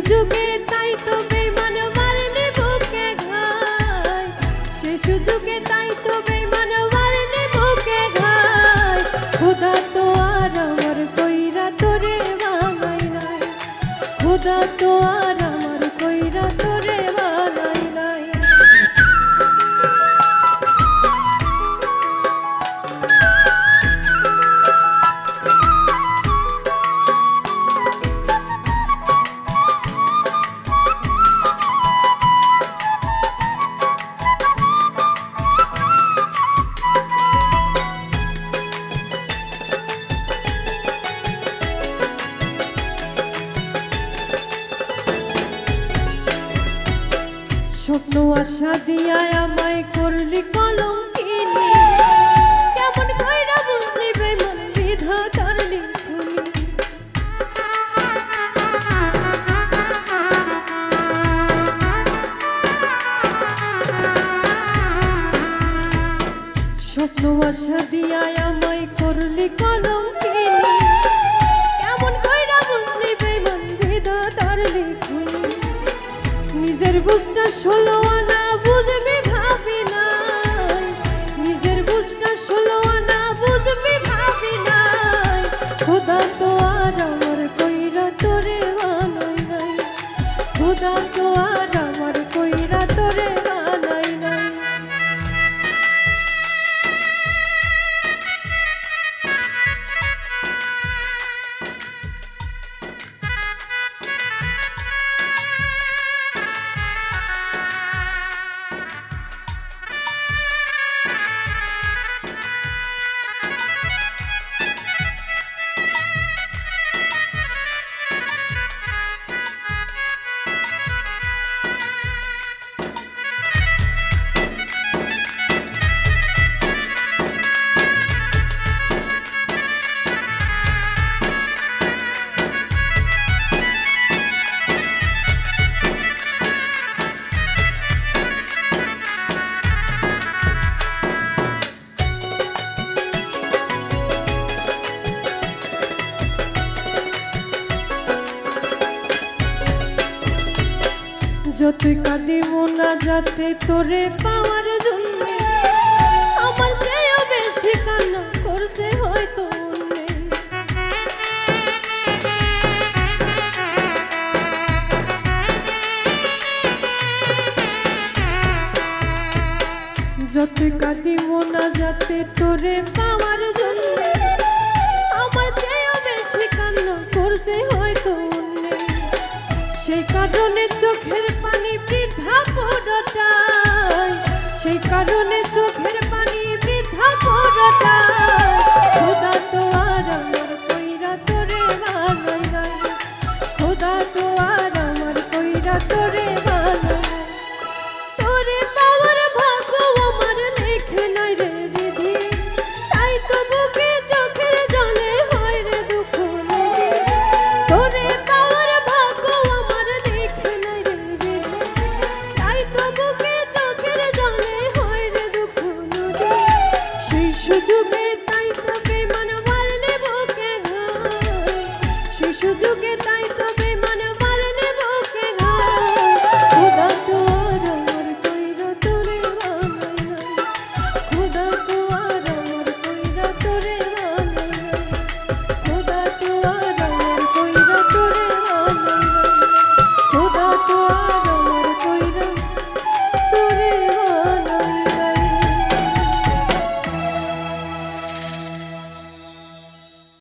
সুযোগে তাই তো বেঈমান মারলে বুকে ঘায়, সে সুযোগে তাই তো বেঈমান মারলে বুকে ঘায়। খোদা তো আর আমার কইরা তোরে বানাই নাই, খোদা তো আর আমার কইরা তোরে বানাই নাই। স্বপ্ন আশা দিয়া আমায় করলি কলঙ্কিনী, কেমন কইরা বুঝলি বেঈমান বিধাতার লিখনি। স্বপ্ন আশা দিয়া আমায় করলি কলঙ্কিনী, কেমন কইরা বুঝলি বেঈমান বিধাতার লিখনি। নিজের বুঝটা 16 আনা বুঝবি ভাবি নাই, নিজের বুঝটা 16 আনা বুঝবি ভাবি নাই। খোদা তো আর আমার কইরা তোরে বানাই নাই, খোদা তো আর আমার কইরা তোরে বানাই নাই। যতই কাঁদি মোনা যাতে তোরে পাওয়ার জন্য, আমার চেয়েও বেশি কান্না করছে হয়তো অন্যে। যতই কাঁদি মোনা যাতে তোরে